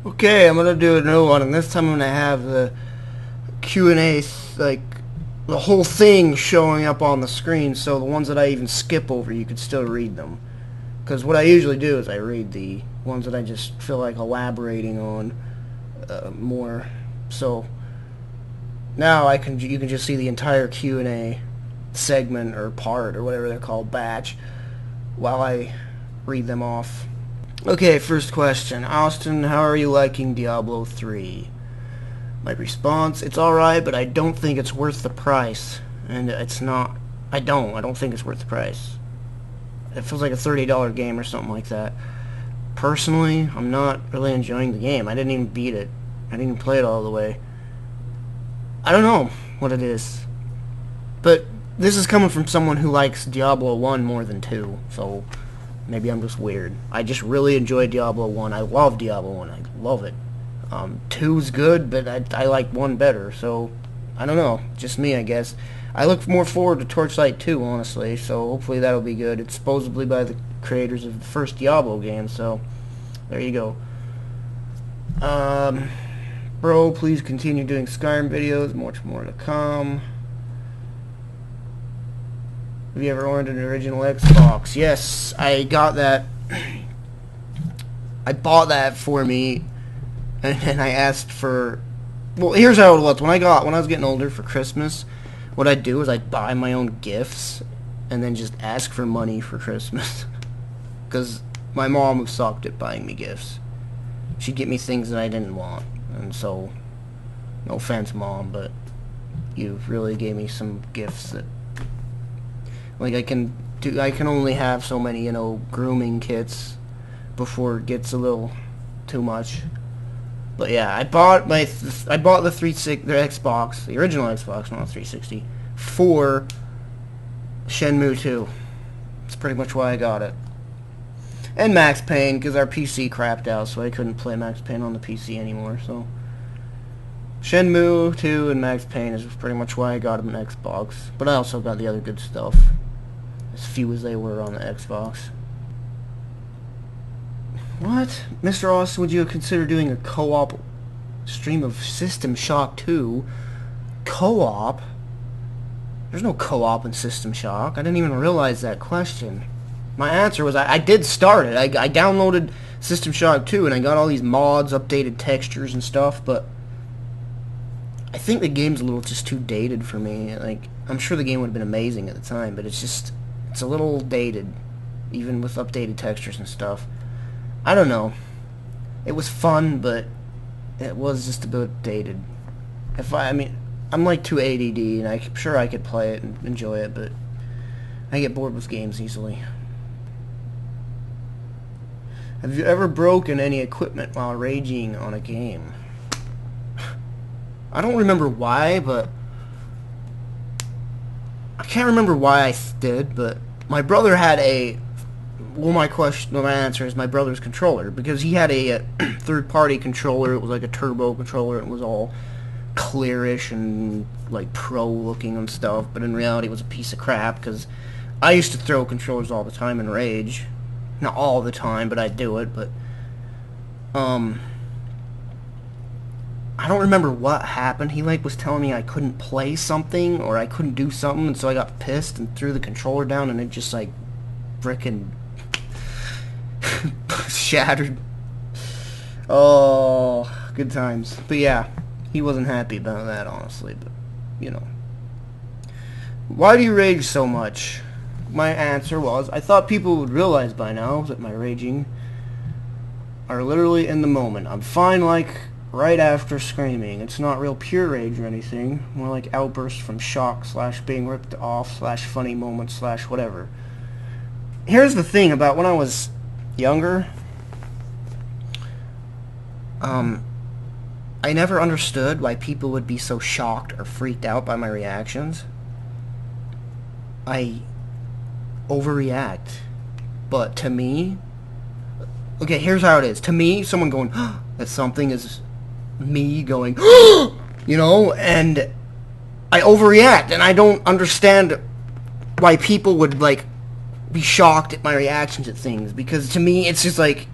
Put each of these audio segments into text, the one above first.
Okay, I'm gonna do a new one, and this time I'm gonna have the Q&A, like, the whole thing showing up on the screen, so the ones that I even skip over, you could still read them. Because what I usually do is I read the ones that I just feel like elaborating on more. So now you can just see the entire Q&A segment or part or whatever they're called, batch, while I read them off. Okay, first question. Austin, how are you liking Diablo 3? My response, it's alright, but I don't think it's worth the price. And it's not. I don't think it's worth the price. It feels like a $30 game or something like that. Personally, I'm not really enjoying the game. I didn't even beat it. I didn't even play it all the way. I don't know what it is. But this is coming from someone who likes Diablo 1 more than 2, so maybe I'm just weird. I just really enjoy Diablo 1. I love Diablo 1. I love it. 2's good, but I like 1 better, so I don't know. Just me, I guess. I look more forward to Torchlight 2, honestly, so hopefully that'll be good. It's supposedly by the creators of the first Diablo game, so there you go. Bro, please continue doing Skyrim videos. Much more to come. Have you ever owned an original Xbox? Yes, I got that. I bought that for me, and then I asked for... Well, here's how it was. When I was getting older for Christmas, what I'd do is I'd buy my own gifts, and then just ask for money for Christmas. Because my mom sucked at buying me gifts. She'd get me things that I didn't want, and so, no offense, Mom, but you really gave me some gifts that... Like, I can only have so many, you know, grooming kits before it gets a little too much. But yeah, I bought the Xbox, the original Xbox, not 360, for Shenmue 2. That's pretty much why I got it. And Max Payne, because our PC crapped out, so I couldn't play Max Payne on the PC anymore, so... Shenmue 2 and Max Payne is pretty much why I got an Xbox. But I also got the other good stuff. As few as they were on the Xbox. What? Mr. Austin, would you consider doing a co-op stream of System Shock 2? Co-op? There's no co-op in System Shock. I didn't even realize that question. My answer was I did start it. I downloaded System Shock 2 and I got all these mods, updated textures and stuff, but I think the game's a little just too dated for me. Like, I'm sure the game would have been amazing at the time, but it's a little dated, even with updated textures and stuff. I don't know. It was fun, but it was just a bit dated. I mean, I'm like too ADD, and I'm sure I could play it and enjoy it, but I get bored with games easily. Have you ever broken any equipment while raging on a game? I don't remember why, but I can't remember why I did, but my brother had a... Well, my answer is my brother's controller, because he had a third-party controller. It was like a turbo controller. It was all clearish and like pro-looking and stuff, but in reality it was a piece of crap, because I used to throw controllers all the time in Rage. Not all the time, but I'd do it, but I don't remember what happened. He like was telling me I couldn't play something or I couldn't do something, and so I got pissed and threw the controller down, and it just like frickin' shattered. Oh, good times. But yeah, he wasn't happy about that, honestly, but you know. Why do you rage so much? My answer was, I thought people would realize by now that my raging are literally in the moment. I'm fine like right after screaming. It's not real pure rage or anything. More like outbursts from shock / being ripped off / funny moments / whatever. Here's the thing about when I was younger. I never understood why people would be so shocked or freaked out by my reactions. I overreact. But to me... Okay, here's how it is. To me, someone going at something is me going, you know, and I overreact, and I don't understand why people would, like, be shocked at my reactions at things, because to me, it's just like,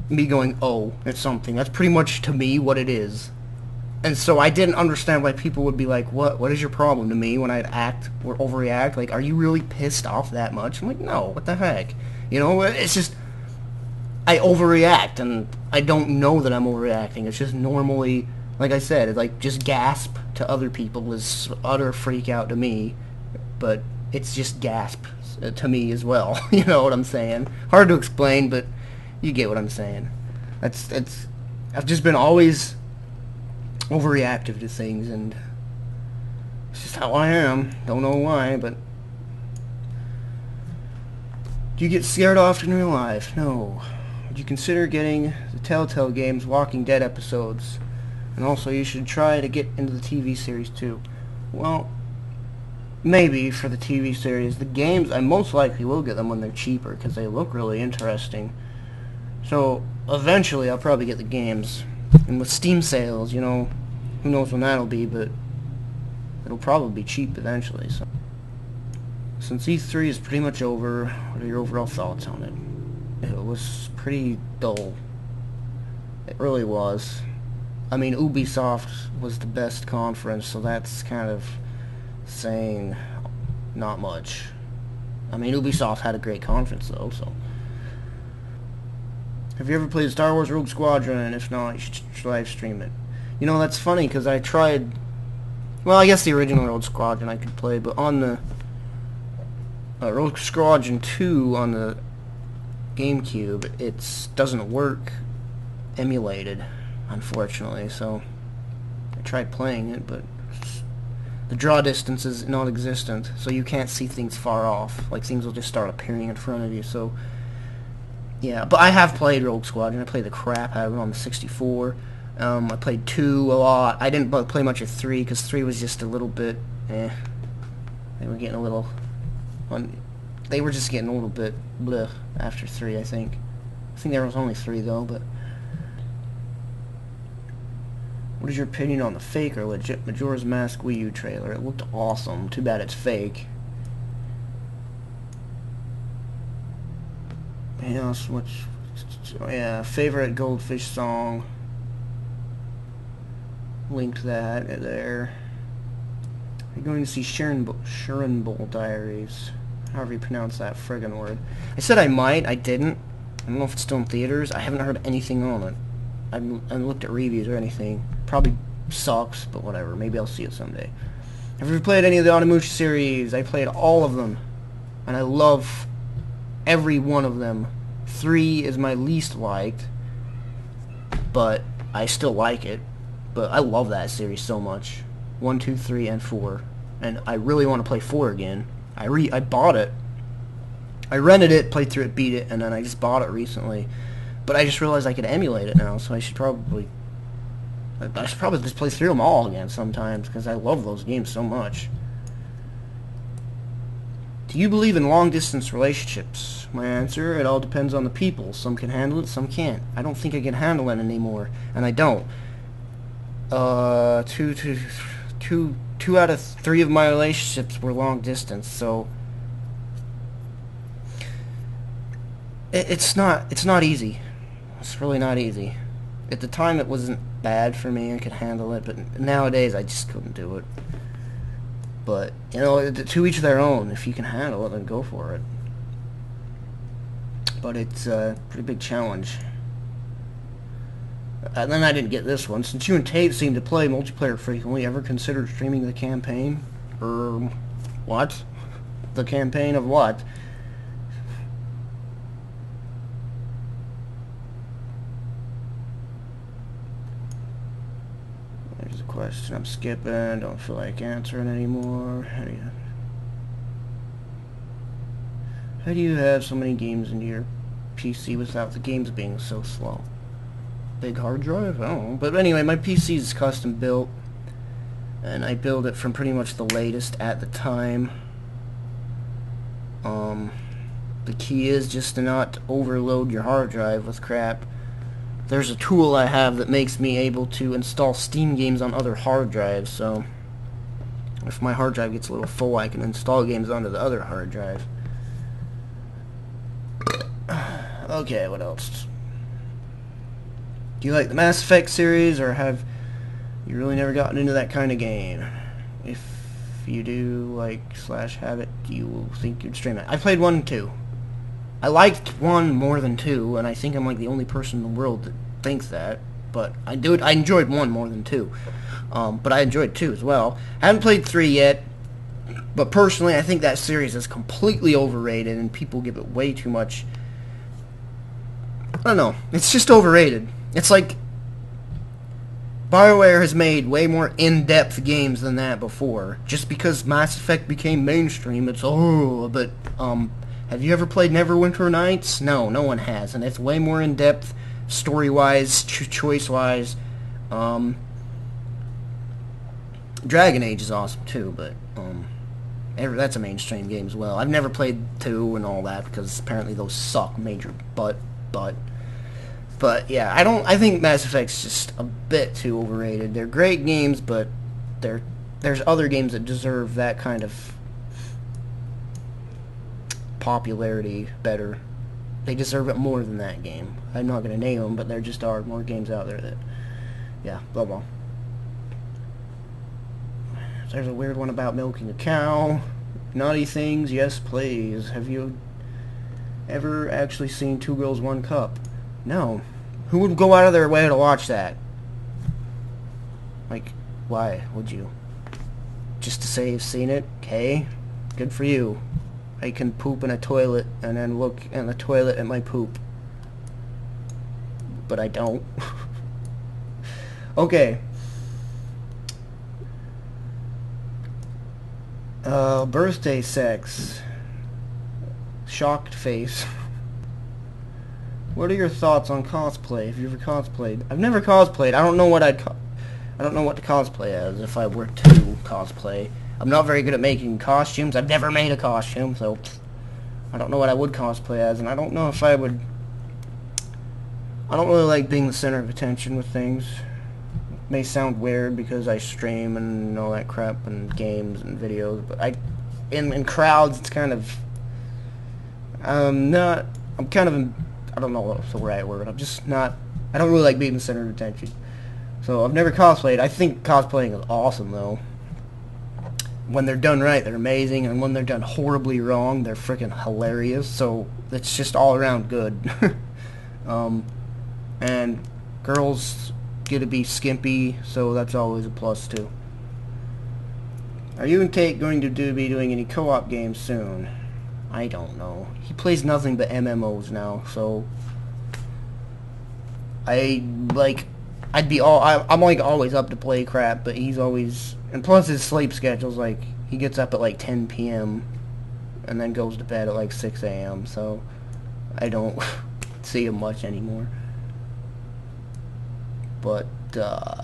me going, oh, it's something. That's pretty much, to me, what it is. And so I didn't understand why people would be like, what is your problem to me when I'd act or overreact? Like, are you really pissed off that much? I'm like, no, what the heck? You know, it's just, I overreact, and I don't know that I'm overreacting. It's just normally, like I said, it's like just gasp to other people is utter freak out to me, but it's just gasp to me as well. You know what I'm saying? Hard to explain, but you get what I'm saying. I've just been always overreactive to things, and it's just how I am. Don't know why, but do you get scared often in real life? No. Would you consider getting the Telltale Games Walking Dead episodes? And also, you should try to get into the TV series too. Well, maybe for the TV series. The games, I most likely will get them when they're cheaper because they look really interesting. So eventually I'll probably get the games. And with Steam sales, you know, who knows when that'll be, but it'll probably be cheap eventually. So since E3 is pretty much over, what are your overall thoughts on it? It was pretty dull. It really was. I mean, Ubisoft was the best conference, so that's kind of saying not much. I mean, Ubisoft had a great conference though, so. Have you ever played Star Wars Rogue Squadron? And if not, you should live stream it. You know, that's funny because I tried, well, I guess the original Rogue Squadron I could play, but on the Rogue Squadron 2 on the GameCube, it doesn't work emulated, unfortunately, so I tried playing it, but the draw distance is non-existent, so you can't see things far off. Like, things will just start appearing in front of you, so yeah. But I have played Rogue Squadron. I played the crap out of it on the 64. I played 2 a lot. I didn't play much of 3, because 3 was just a little bit, They were getting a little, they were just getting a little bit bleh after 3, I think. I think there was only 3, though, but what is your opinion on the fake or legit Majora's Mask Wii U trailer? It looked awesome. Too bad it's fake. Yeah, yeah, favorite Goldfish song. Linked that there. You're going to see Sharon Bowl Diaries. However you pronounce that friggin' word. I said I might. I didn't. I don't know if it's still in theaters. I haven't heard anything on it. I haven't looked at reviews or anything. Probably sucks, but whatever. Maybe I'll see it someday. Have you played any of the Onimusha series? I played all of them, and I love every one of them. 3 is my least liked, but I still like it. But I love that series so much. 1, 2, 3, and 4, and I really want to play 4 again. I bought it. I rented it, played through it, beat it, and then I just bought it recently. But I just realized I could emulate it now, so I should probably just play through them all again sometimes, because I love those games so much. Do you believe in long-distance relationships? My answer, it all depends on the people. Some can handle it, some can't. I don't think I can handle it anymore, and I don't. Two out of 3 of my relationships were long-distance, so it's not easy. It's really not easy. At the time, it wasn't bad for me. I could handle it, but nowadays, I just couldn't do it. But, you know, to each their own. If you can handle it, then go for it. But it's a pretty big challenge. And then I didn't get this one. Since you and Tate seem to play multiplayer frequently, ever considered streaming the campaign? What? The campaign of what? There's a question I'm skipping. Don't feel like answering anymore. How do you have so many games into your PC without the games being so slow? Big hard drive? I don't know. But anyway, my PC is custom built, and I build it from pretty much the latest at the time. The key is just to not overload your hard drive with crap. There's a tool I have that makes me able to install Steam games on other hard drives, so if my hard drive gets a little full, I can install games onto the other hard drive. Okay, what else? Do you like the Mass Effect series, or have you really never gotten into that kind of game? If you do, like, slash have it, do you think you'd stream it? I played 1 and 2. I liked 1 more than 2, and I think I'm like the only person in the world that thinks that. But I enjoyed 1 more than 2. But I enjoyed 2 as well. I haven't played 3 yet. But personally, I think that series is completely overrated, and people give it way too much. I don't know. It's just overrated. It's like BioWare has made way more in-depth games than that before. Just because Mass Effect became mainstream, it's but have you ever played Neverwinter Nights? No, no one has, and it's way more in-depth, story-wise, choice-wise. Dragon Age is awesome too, but that's a mainstream game as well. I've never played 2 and all that because apparently those suck major but yeah, I think Mass Effect's just a bit too overrated. They're great games, but there's other games that deserve that kind of popularity better. They deserve it more than that game. I'm not going to name them, but there just are more games out there that, yeah, blah blah. There's a weird one about milking a cow. Naughty things, yes please. Have you ever actually seen Two Girls, One Cup? No. Who would go out of their way to watch that? Like, why would you? Just to say you've seen it? Okay. Good for you. I can poop in a toilet and then look in the toilet at my poop. But I don't. Okay. Birthday sex. Shocked face. What are your thoughts on cosplay? Have you ever cosplayed? I've never cosplayed. I don't know what I don't know what to cosplay as if I were to cosplay. I'm not very good at making costumes. I've never made a costume, so I don't know what I would cosplay as, and I don't know if I would. I don't really like being the center of attention with things. It may sound weird because I stream and all that crap and games and videos, but in crowds it's kind of not. I'm kind of I don't know what's the right word. I'm just not. I don't really like being the center of attention. So I've never cosplayed. I think cosplaying is awesome though. When they're done right, they're amazing, and when they're done horribly wrong, they're freaking hilarious. So it's just all around good. And girls get to be skimpy, so that's always a plus too. Are you and Tate going to be doing any co-op games soon? I don't know. He plays nothing but MMOs now, so I'm like always up to play crap, but he's always, and plus his sleep schedule's like he gets up at like 10 p.m. and then goes to bed at like 6 a.m. so I don't see him much anymore. But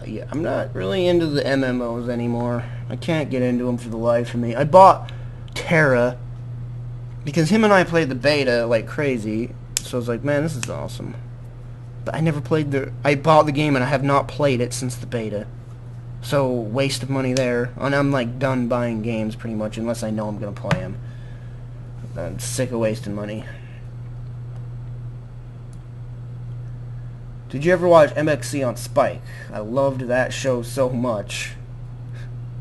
yeah, I'm not really into the MMOs anymore. I can't get into them for the life of me. I bought Terra because him and I played the beta like crazy, so I was like, man, this is awesome. But I never played I bought the game and I have not played it since the beta. So, waste of money there. And I'm like done buying games pretty much unless I know I'm going to play them. I'm sick of wasting money. Did you ever watch MXC on Spike? I loved that show so much.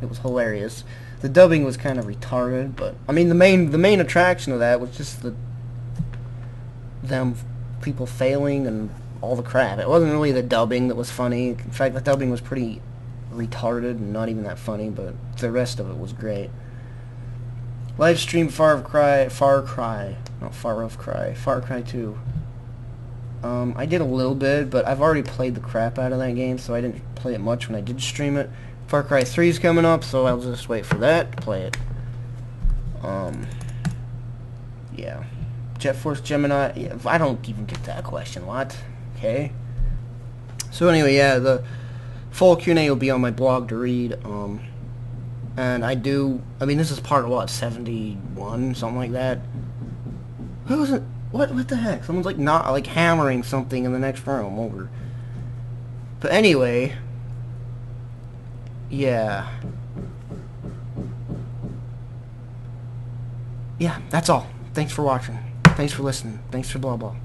It was hilarious. The dubbing was kind of retarded, but I mean the main attraction of that was just people failing and all the crap. It wasn't really the dubbing that was funny. In fact, the dubbing was pretty retarded and not even that funny, but the rest of it was great. Live stream Far Cry 2. I did a little bit, but I've already played the crap out of that game, so I didn't play it much when I did stream it. Far Cry 3 is coming up, so I'll just wait for that to play it. Yeah. Jet Force Gemini, yeah, I don't even get that question, what? Okay. So anyway, yeah, the full Q&A will be on my blog to read, and I mean, this is part of, what, 71, something like that? Who was it? What the heck? Someone's like hammering something in the next room over. But anyway, yeah. Yeah, that's all. Thanks for watching. Thanks for listening. Thanks for blah blah.